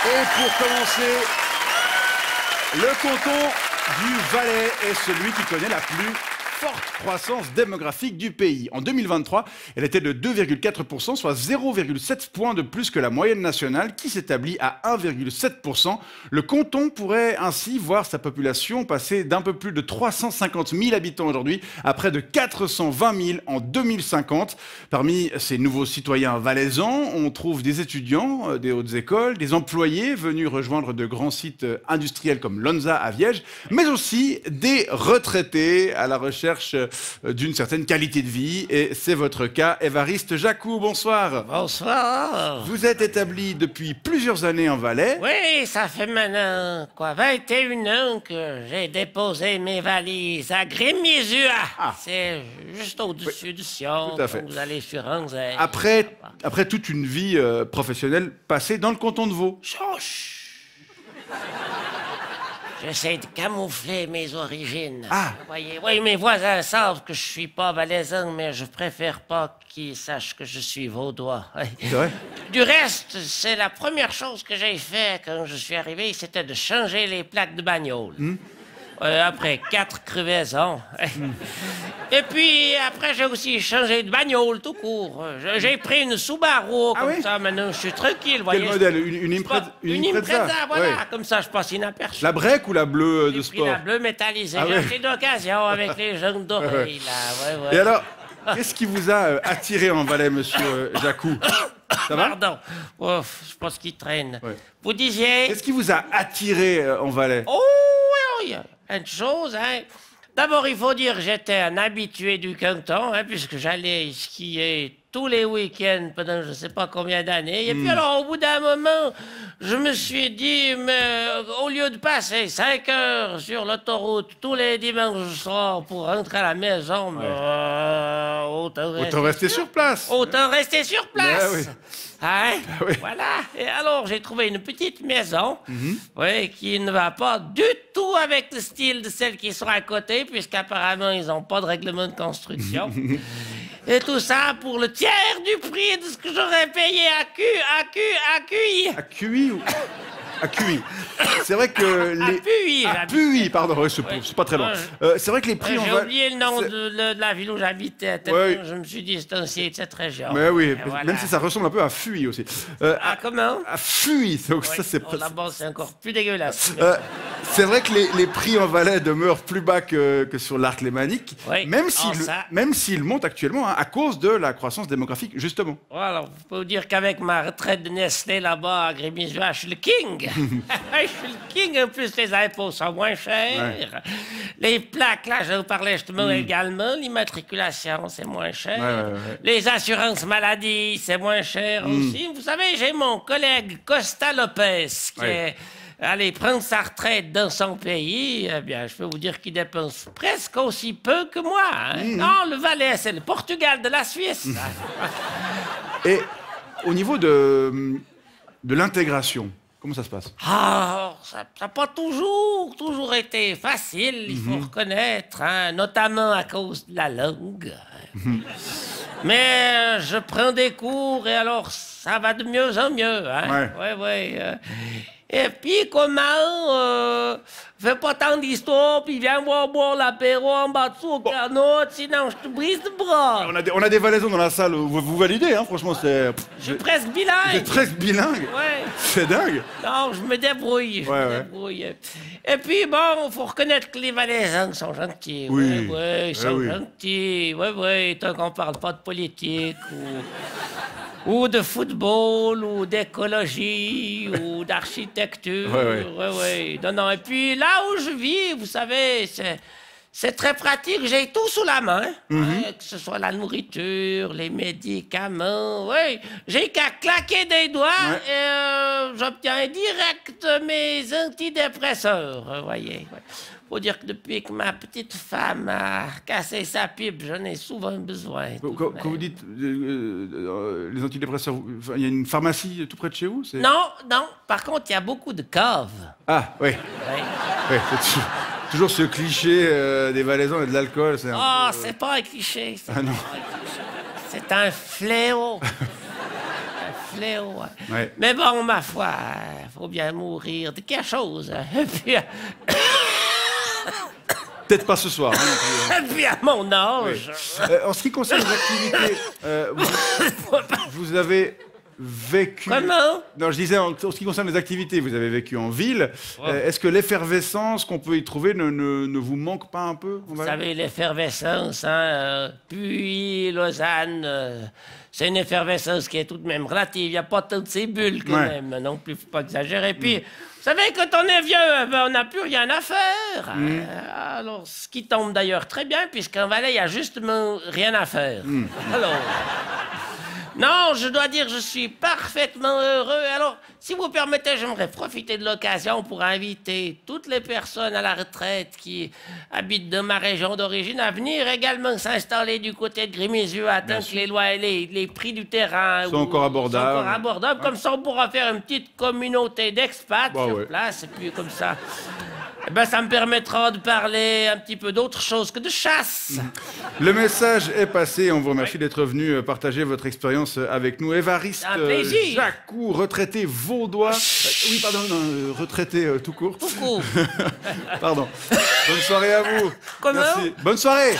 Et pour commencer, le canton du Valais est celui qui connaît la plus forte croissance démographique du pays. En 2023, elle était de 2,4%, soit 0,7 points de plus que la moyenne nationale qui s'établit à 1,7%. Le canton pourrait ainsi voir sa population passer d'un peu plus de 350 000 habitants aujourd'hui à près de 420 000 en 2050. Parmi ces nouveaux citoyens valaisans, on trouve des étudiants des hautes écoles, des employés venus rejoindre de grands sites industriels comme Lonza à Viège, mais aussi des retraités à la recherche d'une certaine qualité de vie. Et c'est votre cas. Évariste Jacou, bonsoir. Bonsoir. Vous êtes établi depuis plusieurs années en Valais. Oui, ça fait maintenant, 21 ans que j'ai déposé mes valises à Grémisua. Ah. C'est juste au-dessus du Sion. Tout à fait. Vous allez sur Anzay. Après toute une vie professionnelle passée dans le canton de Vaud. Chut. J'essaie de camoufler mes origines. Ah. Vous voyez, oui, mes voisins savent que je suis pas valaisan, mais je préfère pas qu'ils sachent que je suis vaudois. C'est vrai? Du reste, c'est la première chose que j'ai fait quand je suis arrivé, c'était de changer les plaques de bagnole. Après 4 crevaisons. Et puis, après, j'ai aussi changé de bagnole tout court. J'ai pris une Subaru, Ah comme oui? ça, maintenant, je suis tranquille, Quel voyez. modèle? Une Impreza? Une Impreza, voilà, Ouais. comme ça, je passe inaperçu. La break ou la bleue de J'ai pris sport? la bleue métallisée. Ah J'ai ouais. acheté d'occasion avec les jaunes d'oreilles, là. Ouais. Et alors, qu'est-ce qui vous a attiré en Valais, monsieur Jacou? Ça va? Pardon. Ouf, je pense qu'il traîne. Ouais. Vous disiez... Qu'est-ce qui vous a attiré en Valais? Oh, oui, il y a plein de choses, hein. D'abord, il faut dire que j'étais un habitué du canton, hein, puisque j'allais skier tous les week-ends pendant je ne sais pas combien d'années. Et puis alors, au bout d'un moment, je me suis dit, mais au lieu de passer 5 heures sur l'autoroute tous les dimanches soirs pour rentrer à la maison, Autant rester sur place. Autant rester sur place. Ben oui. Hein? Ben oui. Voilà. Et alors, j'ai trouvé une petite maison, oui, qui ne va pas du tout avec le style de celles qui sont à côté, puisqu'apparemment, ils n'ont pas de règlement de construction. Et tout ça pour le tiers du prix de ce que j'aurais payé à QI. À QI ou... À QI. C'est vrai que les... Puy, À j'habite. Puy, pardon, ouais, c'est pas très loin. C'est vrai que les prix en J'ai Valais... oublié le nom c'est- de la ville où j'habitais. tellement Ouais. Je me suis dit, c'est un site de cette région. Mais oui, Et voilà. même si ça ressemble un peu à Fuy aussi. Ah, comment? À Fuy, donc Oui. ça c'est Oh, là-bas, c'est encore plus dégueulasse. c'est vrai que les prix en Valais demeurent plus bas que sur l'arc lémanique, Oui. même Oh, ça. s'ils montent actuellement hein, à cause de la croissance démographique, justement. Voilà, je peux vous dire qu'avec ma retraite de Nestlé là-bas à Grémisua, je suis le king. Je suis le king. En plus, les impôts sont moins chers. Ouais. Les plaques, là, je vous parlais justement également. L'immatriculation, c'est moins cher. Ouais. Les assurances maladie, c'est moins cher aussi. Vous savez, j'ai mon collègue Costa Lopez qui est allé prendre sa retraite dans son pays. Eh bien, je peux vous dire qu'il dépense presque aussi peu que moi. Hein. Non, le Valais, c'est le Portugal de la Suisse. Et au niveau de l'intégration, comment ça se passe? Ah, ça n'a pas toujours été facile, il faut reconnaître, hein, notamment à cause de la langue. Mais je prends des cours et alors ça va de mieux en mieux. Hein. Ouais. Et puis comment fais pas tant d'histoires, puis viens boire l'apéro en bas dessous au canot, sinon je te brise le bras. On a des Valaisans dans la salle, vous validez, hein, franchement, c'est... Je suis presque Vous bilingue. êtes presque bilingue. Ouais. C'est dingue. Non, je me débrouille. Je me débrouille. Et puis, bon, il faut reconnaître que les Valaisans sont gentils. Oui. Ouais, ils sont oui. gentils. Ouais, tant qu'on parle pas de politique ou de football ou d'écologie ou d'architecture. Ouais. Non. Et puis, là où je vis, vous savez, c'est très pratique, j'ai tout sous la main, que ce soit la nourriture, les médicaments, oui. J'ai qu'à claquer des doigts et j'obtiens direct mes antidépresseurs, voyez. Ouais. Faut dire que depuis que ma petite femme a cassé sa pipe, j'en ai souvent besoin. Quand vous dites les antidépresseurs, il y a une pharmacie tout près de chez vous? Non, par contre, il y a beaucoup de caves. Ah, oui. Ouais. C'est toujours ce cliché des Valaisans et de l'alcool. Oh, c'est pas un cliché. Ah non. C'est un fléau. Un fléau. Ouais. Mais bon, ma foi, faut bien mourir de quelque chose. Et puis, Peut-être pas ce soir. Hein, non plus, hein. et puis à mon âge. En ce qui concerne les activités, vous avez vécu... Comment? Non, je disais, en ce qui concerne les activités, vous avez vécu en ville. Est-ce que l'effervescence qu'on peut y trouver ne vous manque pas un peu? Vous savez, l'effervescence, hein, puis Lausanne, c'est une effervescence qui est tout de même relative. Il n'y a pas toutes ces bulles quand même, non plus, faut pas exagérer. Puis, vous savez, quand on est vieux, ben, on n'a plus rien à faire. Alors, ce qui tombe d'ailleurs très bien, puisqu'en Valais, il n'y a justement rien à faire. Alors... Non, je dois dire, je suis parfaitement heureux. Alors, si vous permettez, j'aimerais profiter de l'occasion pour inviter toutes les personnes à la retraite qui habitent dans ma région d'origine à venir également s'installer du côté de Grémézieux, tant que les prix du terrain sont encore abordables. Comme ça, on pourra faire une petite communauté d'expats sur place. Et puis, comme ça... Eh ben, ça me permettra de parler un petit peu d'autre chose que de chasse. Le message est passé. On vous remercie d'être venu partager votre expérience avec nous. Évariste Jacou, retraité vaudois. Oui, pardon, non, retraité tout court. Tout court. Pardon. Bonne soirée à vous. Comment? Merci. Bonne soirée.